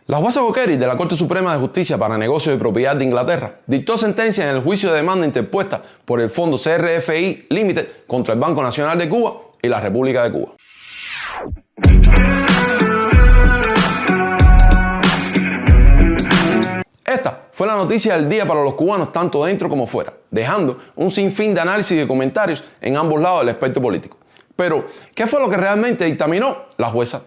La jueza Coqueri de la Corte Suprema de Justicia para Negocios de Propiedad de Inglaterra dictó sentencia en el juicio de demanda interpuesta por el fondo CRFI Limited contra el Banco Nacional de Cuba y la República de Cuba. Esta fue la noticia del día para los cubanos tanto dentro como fuera, dejando un sinfín de análisis y de comentarios en ambos lados del espectro político. Pero, ¿qué fue lo que realmente dictaminó la jueza?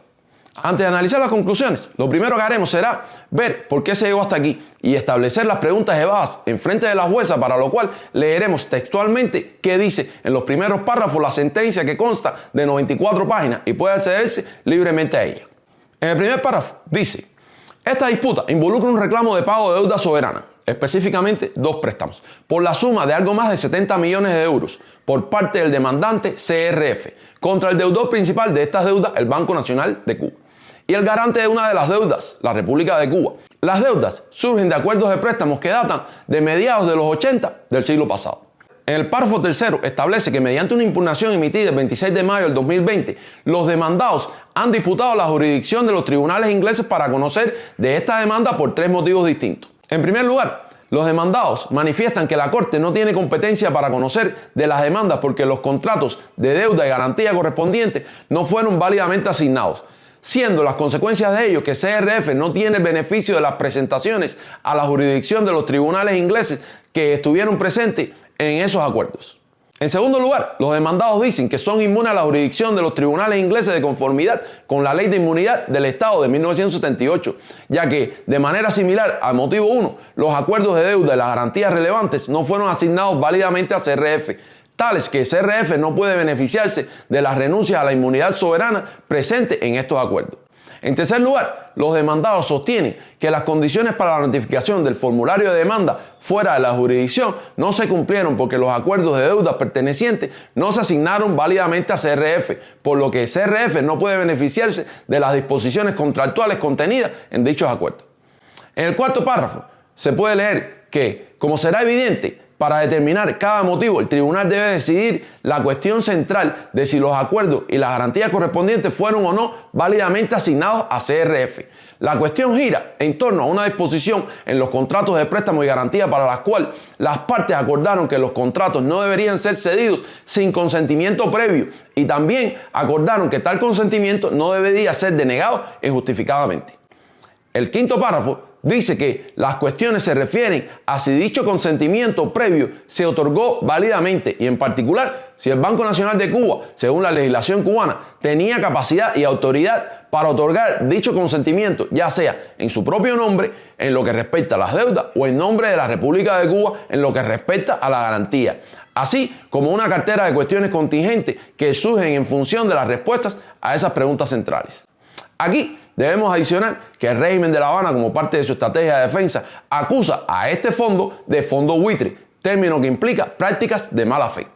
Antes de analizar las conclusiones, lo primero que haremos será ver por qué se llegó hasta aquí y establecer las preguntas elevadas en frente de la jueza, para lo cual leeremos textualmente qué dice en los primeros párrafos la sentencia, que consta de 94 páginas y puede accederse libremente a ella. En el primer párrafo dice: esta disputa involucra un reclamo de pago de deuda soberana, específicamente dos préstamos, por la suma de algo más de 70 millones de euros por parte del demandante CRF contra el deudor principal de estas deudas, el Banco Nacional de Cuba, y el garante de una de las deudas, la República de Cuba. Las deudas surgen de acuerdos de préstamos que datan de mediados de los 80 del siglo pasado. En el párrafo tercero establece que mediante una impugnación emitida el 26 de mayo del 2020, los demandados han disputado la jurisdicción de los tribunales ingleses para conocer de esta demanda por tres motivos distintos. En primer lugar, los demandados manifiestan que la Corte no tiene competencia para conocer de las demandas porque los contratos de deuda y garantía correspondientes no fueron válidamente asignados, siendo las consecuencias de ello que CRF no tiene beneficio de las presentaciones a la jurisdicción de los tribunales ingleses que estuvieron presentes en esos acuerdos. En segundo lugar, los demandados dicen que son inmunes a la jurisdicción de los tribunales ingleses de conformidad con la Ley de Inmunidad del Estado de 1978, ya que, de manera similar al motivo 1, los acuerdos de deuda y las garantías relevantes no fueron asignados válidamente a CRF, tales que CRF no puede beneficiarse de las renuncias a la inmunidad soberana presente en estos acuerdos. En tercer lugar, los demandados sostienen que las condiciones para la notificación del formulario de demanda fuera de la jurisdicción no se cumplieron porque los acuerdos de deuda pertenecientes no se asignaron válidamente a CRF, por lo que CRF no puede beneficiarse de las disposiciones contractuales contenidas en dichos acuerdos. En el cuarto párrafo se puede leer que, como será evidente, para determinar cada motivo, el tribunal debe decidir la cuestión central de si los acuerdos y las garantías correspondientes fueron o no válidamente asignados a CRF. La cuestión gira en torno a una disposición en los contratos de préstamo y garantía para las cuales las partes acordaron que los contratos no deberían ser cedidos sin consentimiento previo, y también acordaron que tal consentimiento no debería ser denegado injustificadamente. El quinto párrafo dice que las cuestiones se refieren a si dicho consentimiento previo se otorgó válidamente y, en particular, si el Banco Nacional de Cuba, según la legislación cubana, tenía capacidad y autoridad para otorgar dicho consentimiento, ya sea en su propio nombre en lo que respecta a las deudas o en nombre de la República de Cuba en lo que respecta a la garantía, así como una cartera de cuestiones contingentes que surgen en función de las respuestas a esas preguntas centrales. Aquí debemos adicionar que el régimen de La Habana, como parte de su estrategia de defensa, acusa a este fondo de fondo buitre, término que implica prácticas de mala fe.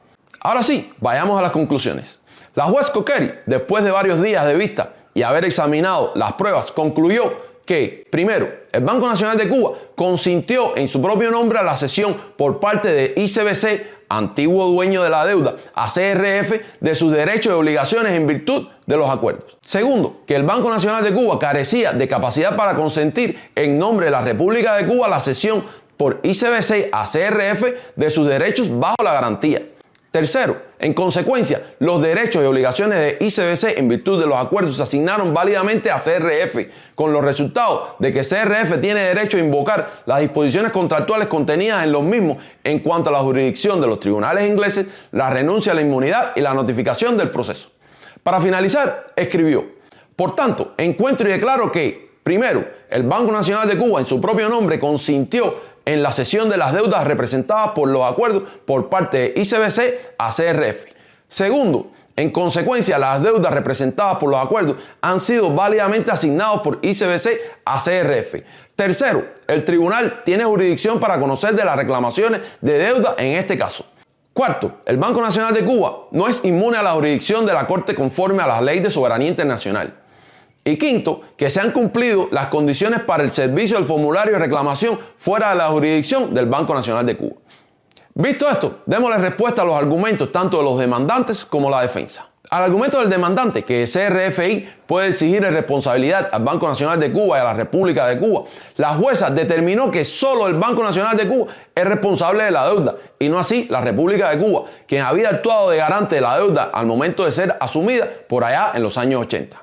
Ahora sí, vayamos a las conclusiones. La juez Coqueri, después de varios días de vista y haber examinado las pruebas, concluyó que, primero, el Banco Nacional de Cuba consintió en su propio nombre a la cesión por parte de ICBC, antiguo dueño de la deuda, a CRF de sus derechos y obligaciones en virtud de los acuerdos. Segundo, que el Banco Nacional de Cuba carecía de capacidad para consentir en nombre de la República de Cuba la cesión por ICBC a CRF de sus derechos bajo la garantía. Tercero, en consecuencia, los derechos y obligaciones de ICBC en virtud de los acuerdos se asignaron válidamente a CRF, con los resultados de que CRF tiene derecho a invocar las disposiciones contractuales contenidas en los mismos en cuanto a la jurisdicción de los tribunales ingleses, la renuncia a la inmunidad y la notificación del proceso. Para finalizar, escribió: por tanto, encuentro y declaro que, primero, el Banco Nacional de Cuba en su propio nombre consintió en la cesión de las deudas representadas por los acuerdos por parte de ICBC a CRF. Segundo, en consecuencia, las deudas representadas por los acuerdos han sido válidamente asignadas por ICBC a CRF. Tercero, el tribunal tiene jurisdicción para conocer de las reclamaciones de deuda en este caso. Cuarto, el Banco Nacional de Cuba no es inmune a la jurisdicción de la Corte conforme a las leyes de soberanía internacional. Y quinto, que se han cumplido las condiciones para el servicio del formulario de reclamación fuera de la jurisdicción del Banco Nacional de Cuba. Visto esto, démosle respuesta a los argumentos tanto de los demandantes como la defensa. Al argumento del demandante que CRFI puede exigir responsabilidad al Banco Nacional de Cuba y a la República de Cuba, la jueza determinó que solo el Banco Nacional de Cuba es responsable de la deuda y no así la República de Cuba, quien había actuado de garante de la deuda al momento de ser asumida por allá en los años 80.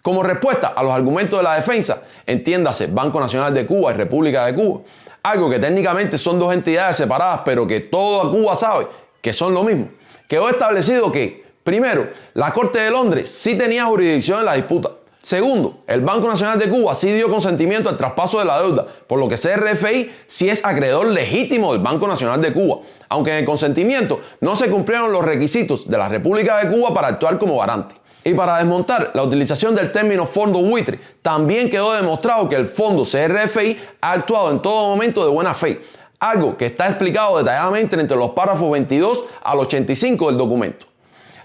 Como respuesta a los argumentos de la defensa, entiéndase Banco Nacional de Cuba y República de Cuba, algo que técnicamente son dos entidades separadas pero que toda Cuba sabe que son lo mismo, quedó establecido que primero, la Corte de Londres sí tenía jurisdicción en la disputa. Segundo, el Banco Nacional de Cuba sí dio consentimiento al traspaso de la deuda, por lo que CRFI sí es acreedor legítimo del Banco Nacional de Cuba, aunque en el consentimiento no se cumplieron los requisitos de la República de Cuba para actuar como garante. Y para desmontar la utilización del término fondo buitre, también quedó demostrado que el fondo CRFI ha actuado en todo momento de buena fe, algo que está explicado detalladamente entre los párrafos 22 al 85 del documento.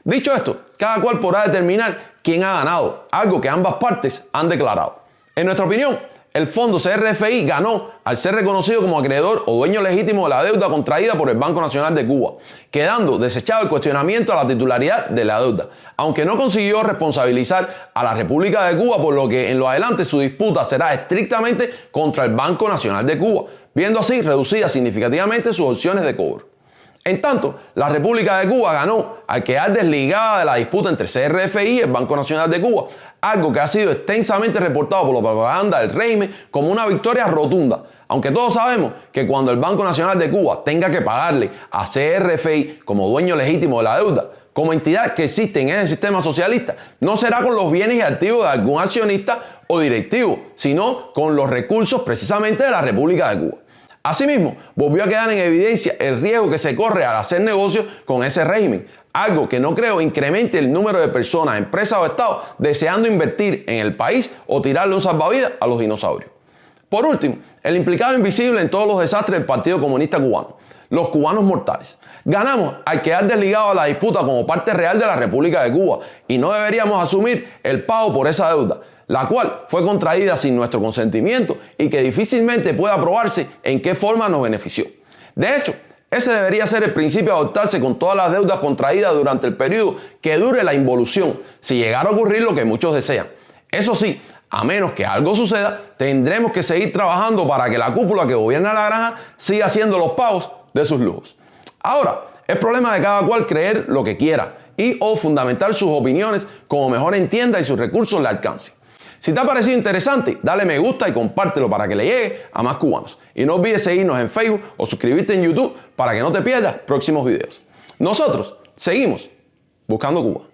Dicho esto, cada cual podrá determinar quién ha ganado, algo que ambas partes han declarado. En nuestra opinión, el fondo CRFI ganó al ser reconocido como acreedor o dueño legítimo de la deuda contraída por el Banco Nacional de Cuba, quedando desechado el cuestionamiento a la titularidad de la deuda, aunque no consiguió responsabilizar a la República de Cuba, por lo que en lo adelante su disputa será estrictamente contra el Banco Nacional de Cuba, viendo así reducidas significativamente sus opciones de cobro. En tanto, la República de Cuba ganó al quedar desligada de la disputa entre CRFI y el Banco Nacional de Cuba, algo que ha sido extensamente reportado por la propaganda del régimen como una victoria rotunda, aunque todos sabemos que cuando el Banco Nacional de Cuba tenga que pagarle a CRFI como dueño legítimo de la deuda, como entidad que existe en ese sistema socialista, no será con los bienes y activos de algún accionista o directivo, sino con los recursos precisamente de la República de Cuba. Asimismo, volvió a quedar en evidencia el riesgo que se corre al hacer negocios con ese régimen, algo que no creo incremente el número de personas, empresas o estados deseando invertir en el país o tirarle un salvavidas a los dinosaurios. Por último, el implicado invisible en todos los desastres del Partido Comunista Cubano, los cubanos mortales. Ganamos al quedar desligado a la disputa como parte real de la República de Cuba y no deberíamos asumir el pago por esa deuda, la cual fue contraída sin nuestro consentimiento y que difícilmente puede aprobarse en qué forma nos benefició. De hecho, ese debería ser el principio a adoptarse con todas las deudas contraídas durante el periodo que dure la involución, si llegara a ocurrir lo que muchos desean. Eso sí, a menos que algo suceda, tendremos que seguir trabajando para que la cúpula que gobierna la granja siga haciendo los pagos de sus lujos. Ahora, es problema de cada cual creer lo que quiera y o fundamentar sus opiniones como mejor entienda y sus recursos le alcancen. Si te ha parecido interesante, dale me gusta y compártelo para que le llegue a más cubanos. Y no olvides seguirnos en Facebook o suscribirte en YouTube para que no te pierdas próximos videos. Nosotros seguimos buscando Cuba.